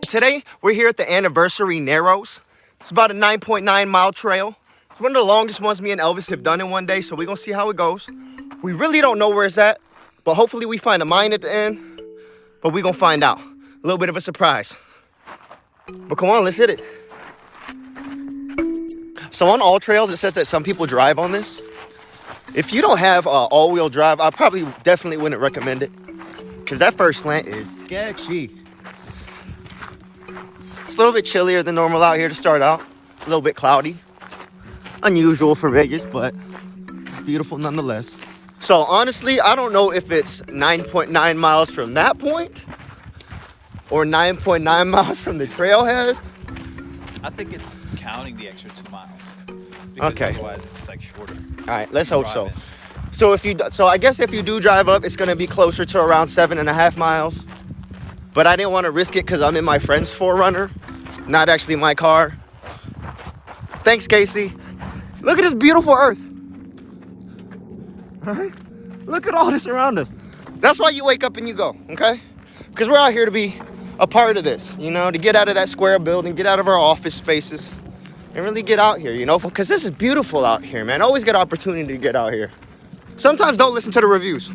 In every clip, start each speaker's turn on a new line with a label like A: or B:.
A: Today, we're here at the Anniversary Narrows. It's about a 9.9 mile trail. It's one of the longest ones me and Elvis have done in one day, so we're gonna see how it goes. We really don't know where it's at, but hopefully we find a mine at the end, but we're gonna find out. A little bit of a surprise. But come on, let's hit it. So on all trails, it says that some people drive on this. If you don't have all-wheel drive, I probably definitely wouldn't recommend it, because that first slant is sketchy. It's a little bit chillier than normal out here to start out. A little bit cloudy. Unusual for Vegas, but it's beautiful nonetheless. So honestly, I don't know if it's 9.9 miles from that point or 9.9 miles from the trailhead.
B: I think it's counting the extra 2 miles. Because
A: okay.
B: Otherwise, it's like shorter.
A: All right, let's hope so. So I guess if you do drive up, it's gonna be closer to around 7.5 miles. But I didn't want to risk it because I'm in my friend's 4Runner, not actually my car. Thanks, Casey. Look at this beautiful earth. All right, look at all this around us. That's why you wake up and you go, okay? Because we're out here to be a part of this, you know, to get out of that square building, get out of our office spaces, and really get out here, you know, because this is beautiful out here, man. Always get opportunity to get out here. Sometimes don't listen to the reviews.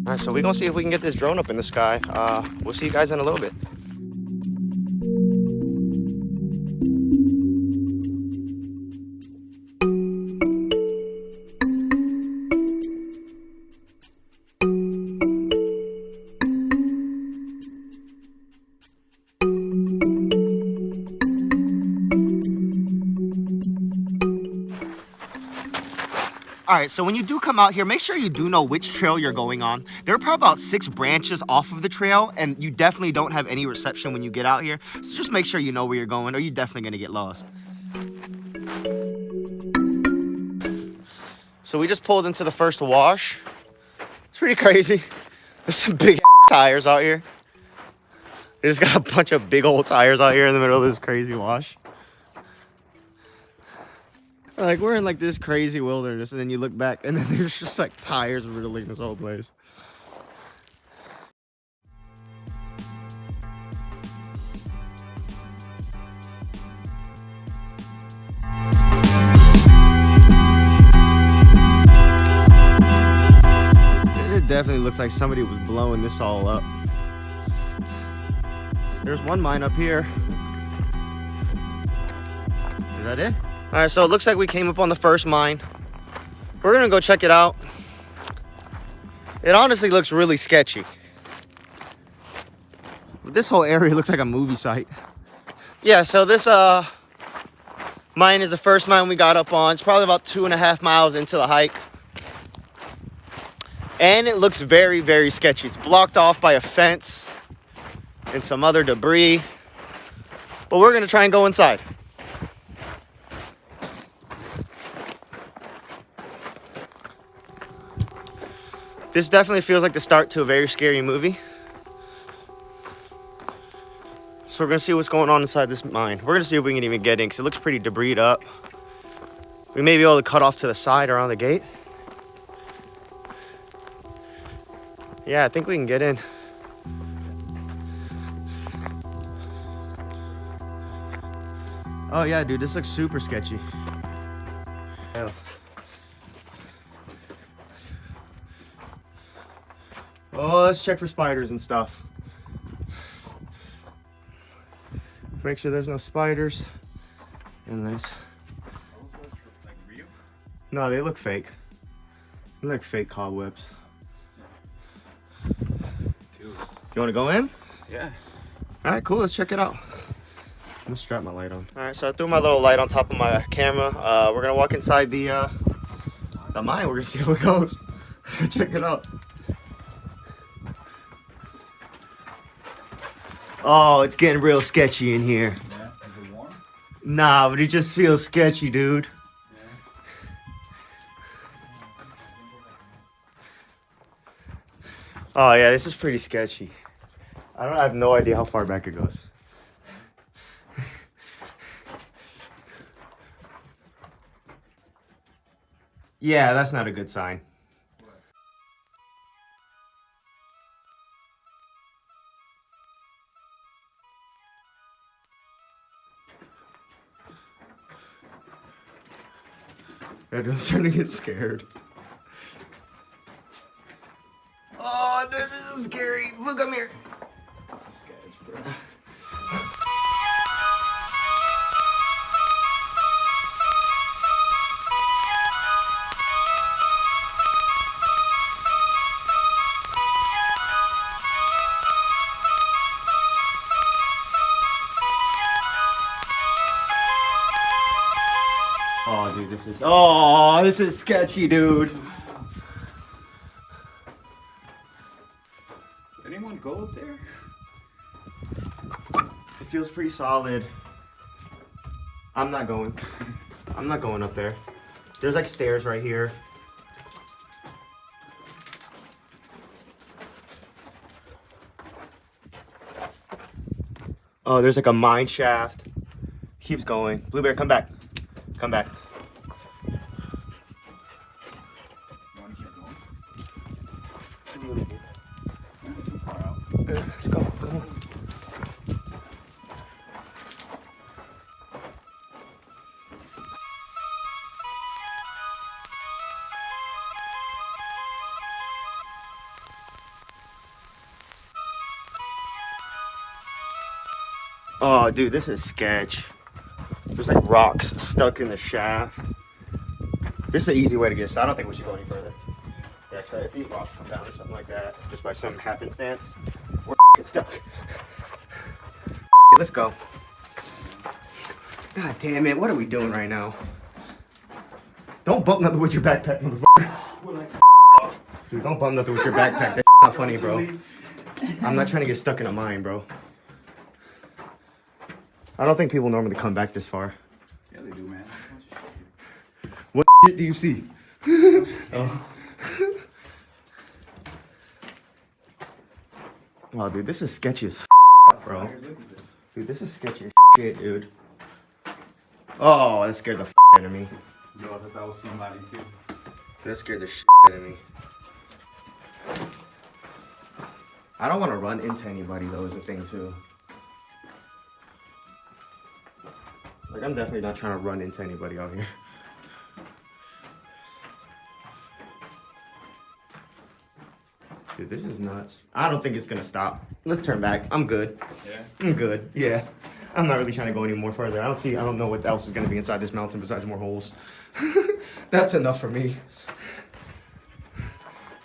A: All right, so we're gonna see if we can get this drone up in the sky. We'll see you guys in a little bit. All right, so when you do come out here, make sure you do know which trail you're going on. There are probably about 6 branches off of the trail, and you definitely don't have any reception when you get out here. So just make sure you know where you're going, or you're definitely gonna get lost. So we just pulled into the first wash. It's pretty crazy. There's some big tires out here. They just got a bunch of big old tires out here in the middle of this crazy wash. Like, we're in like this crazy wilderness, and then you look back and then there's just like tires riddling this whole place. It definitely looks like somebody was blowing this all up. There's one mine up here. Is that it? All right, so it looks like we came up on the first mine. We're gonna go check it out. It honestly looks really sketchy. This whole area looks like a movie site. Yeah, so this mine is the first mine we got up on. It's probably about 2.5 miles into the hike. And it looks very, very sketchy. It's blocked off by a fence and some other debris. But we're gonna try and go inside. This definitely feels like the start to a very scary movie. So we're gonna see what's going on inside this mine. We're gonna see if we can even get in, because it looks pretty debris up. We may be able to cut off to the side around the gate. Yeah, I think we can get in. Oh yeah, dude, this looks super sketchy. Yeah. Oh, let's check for spiders and stuff. Make sure there's no spiders in this.
B: Like real?
A: No, they look fake. They look fake cobwebs.
B: Dude.
A: You want to go in?
B: Yeah.
A: All right, cool. Let's check it out. I'm gonna strap my light on. All right, so I threw my little light on top of my camera. We're gonna walk inside the mine. We're gonna see how it goes. Check it out. Oh, it's getting real sketchy in here.
B: Yeah. Is it warm?
A: Nah, but it just feels sketchy, dude. Yeah. Oh yeah, this is pretty sketchy. I have no idea how far back it goes. Yeah, that's not a good sign. I'm starting to get scared. Oh, dude, this is scary. Look, come here.
B: This is sketch, bro.
A: Oh, dude, this is sketchy, dude.
B: Anyone go up there?
A: It feels pretty solid. I'm not going. I'm not going up there. There's like stairs right here. Oh, there's like a mine shaft. Keeps going. Blueberry, come back. Come back.
B: You want to keep going?
A: A little bit.
B: Not too far out.
A: Let's go. Come on. Oh, dude, this is sketch. There's like rocks stuck in the shaft. This is an easy way to get, so I don't think we should go any further. Yeah, so if these rocks come down or something like that, just by some happenstance, we're stuck. Let's go. God damn it, what are we doing right now? Don't bump nothing with your backpack, motherfucker. Dude, don't bump nothing with your backpack. That's not funny, bro. I'm not trying to get stuck in a mine, bro. I don't think people normally come back this far.
B: Yeah, they do, man.
A: What shit do you see? Oh. Oh, dude, this is sketchy as bro. Dude, this is sketchy as shit, dude. Oh, that scared the out of me.
B: Yo, I thought that was somebody too.
A: That scared the shit out of me. I don't want to run into anybody, though, is the thing, too. Like, I'm definitely not trying to run into anybody out here. Dude, this is nuts. I don't think it's gonna stop. Let's turn back. I'm good.
B: Yeah?
A: I'm good. Yeah. I'm not really trying to go any more further. I don't know what else is gonna be inside this mountain besides more holes. That's enough for me.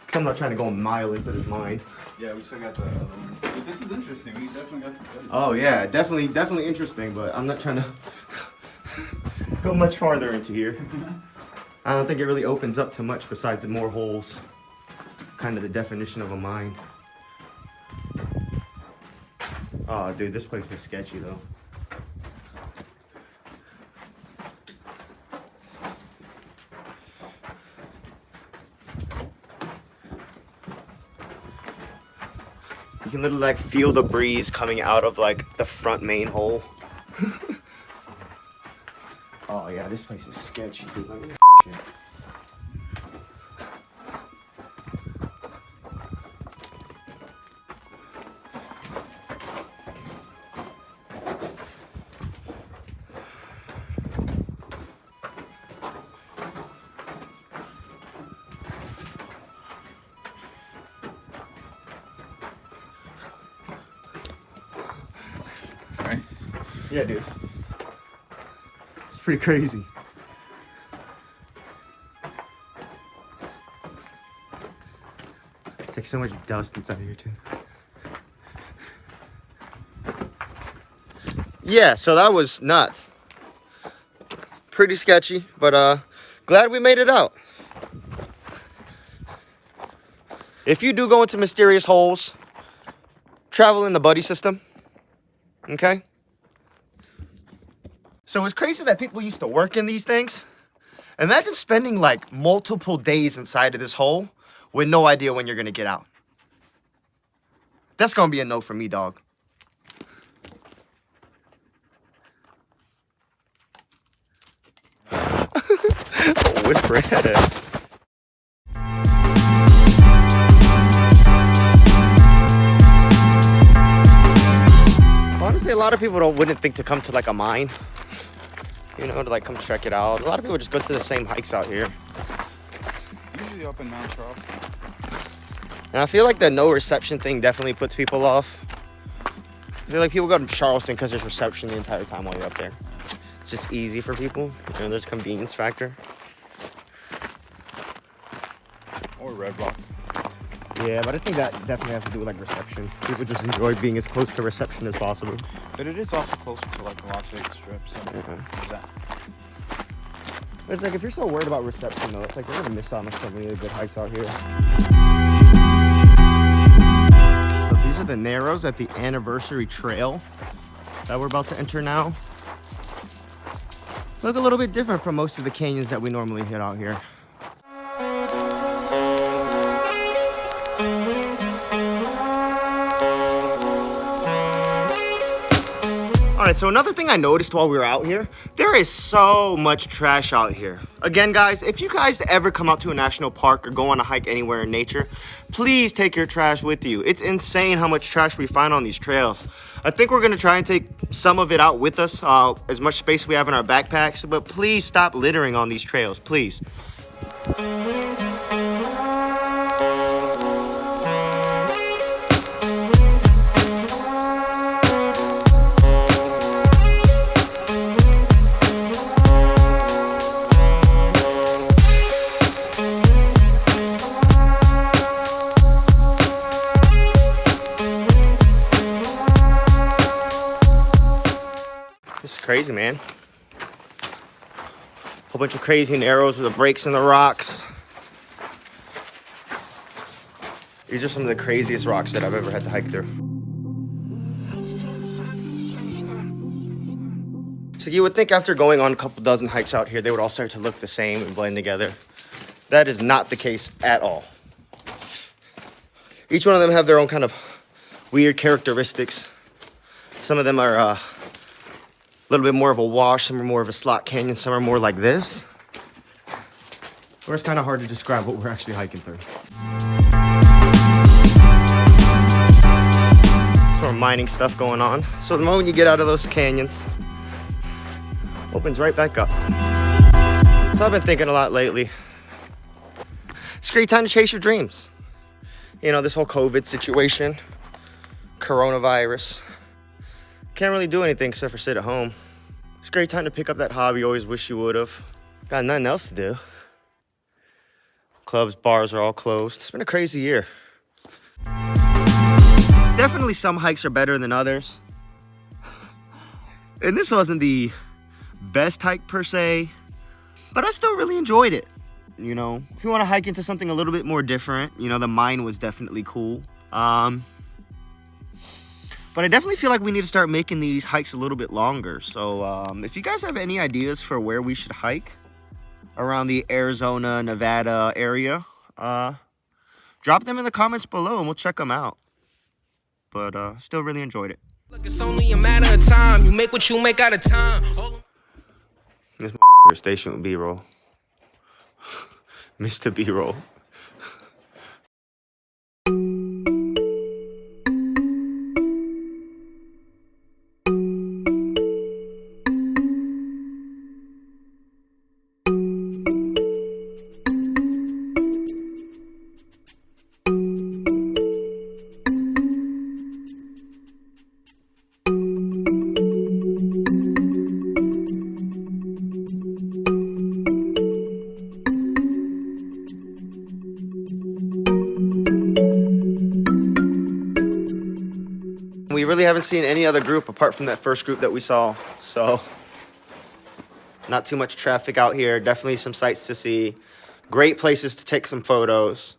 A: Cause I'm not trying to go a mile into this mine.
B: Yeah, we still got the other one. But this is interesting. We definitely got some footage.
A: Oh yeah, definitely interesting, but I'm not trying to go much farther into here. I don't think it really opens up to much besides more holes. Kind of the definition of a mine. Oh, dude, this place is sketchy though. You can literally like feel the breeze coming out of like the front main hole. Oh yeah, this place is sketchy, dude. Look at that shit.
B: Right?
A: Yeah, dude. It's pretty crazy. It's like so much dust inside here too. Yeah, so that was nuts. Pretty sketchy, but glad we made it out. If you do go into mysterious holes, travel in the buddy system. Okay? So it's crazy that people used to work in these things. Imagine spending like multiple days inside of this hole with no idea when you're gonna get out. That's gonna be a no for me, dog. Where's Brad at? Honestly, a lot of people wouldn't think to come to like a mine you know, to like come check it out. A lot of people just go to the same hikes out here.
C: Usually up in Mount Charleston.
A: And I feel like the no reception thing definitely puts people off. I feel like people go to Charleston because there's reception the entire time while you're up there. It's just easy for people. You know, there's a convenience factor.
C: Or Red Rock.
A: Yeah, but I think that definitely has to do with like reception. People just enjoy being as close to reception as possible.
C: But it is also closer to like the Las Vegas Strip, so there's that.
A: But it's like if you're so worried about reception though, it's like you're gonna miss out on so many good hikes out here. So these are the Narrows at the Anniversary Trail that we're about to enter now. Look a little bit different from most of the canyons that we normally hit out here. All right, so another thing I noticed while we were out here, there is so much trash out here. Again, guys, if you guys ever come out to a national park or go on a hike anywhere in nature, please take your trash with you. It's insane how much trash we find on these trails. I think we're gonna try and take some of it out with us, as much space we have in our backpacks, but please stop littering on these trails, please. This is crazy, man. Whole bunch of crazy narrows with the breaks in the rocks. These are some of the craziest rocks that I've ever had to hike through. So you would think after going on a couple dozen hikes out here, they would all start to look the same and blend together. That is not the case at all. Each one of them have their own kind of weird characteristics. Some of them are a little bit more of a wash, some are more of a slot canyon, some are more like this. Or it's kind of hard to describe what we're actually hiking through. Some mining stuff going on. So the moment you get out of those canyons, opens right back up. So I've been thinking a lot lately. It's a great time to chase your dreams. You know, this whole COVID situation, coronavirus. Can't really do anything except for sit at home. It's a great time to pick up that hobby you always wish you would have. Got nothing else to do. Clubs, bars are all closed. It's been a crazy year. Definitely some hikes are better than others. And this wasn't the best hike per se, but I still really enjoyed it. You know, if you want to hike into something a little bit more different, you know, the mine was definitely cool. But I definitely feel like we need to start making these hikes a little bit longer. So if you guys have any ideas for where we should hike around the Arizona, Nevada area, drop them in the comments below and we'll check them out. But still really enjoyed it.
D: Look, it's only a matter of time. You make what you make out of time.
A: This motherfucker station with B-roll. Mr. B-roll. We really haven't seen any other group apart from that first group that we saw. So not too much traffic out here. Definitely some sights to see. Great places to take some photos.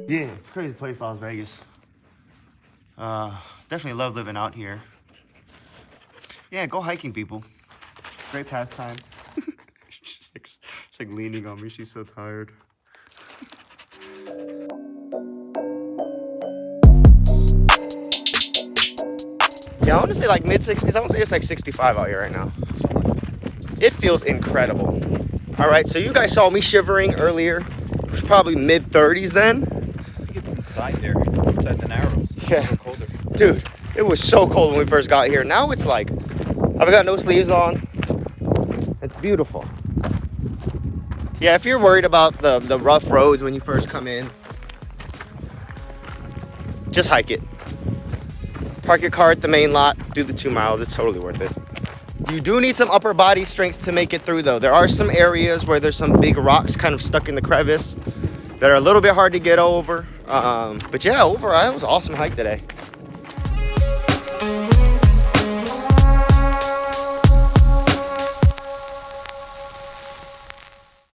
A: Yeah, it's a crazy place, Las Vegas. Definitely love living out here. Yeah, go hiking, people. Great pastime. She's like leaning on me. She's so tired. Yeah, I want to say like mid-60s. I want to say it's like 65 out here right now. It feels incredible. All right, so you guys saw me shivering earlier. It was probably mid-30s then.
B: I think it's inside there, inside the Narrows.
A: Yeah. Dude, it was so cold when we first got here. Now it's like, I've got no sleeves on. It's beautiful. Yeah, if you're worried about the rough roads when you first come in, just hike it. Park your car at the main lot, do the 2 miles. It's totally worth it. You do need some upper body strength to make it through though. There are some areas where there's some big rocks kind of stuck in the crevice that are a little bit hard to get over. But yeah, overall, it was an awesome hike today.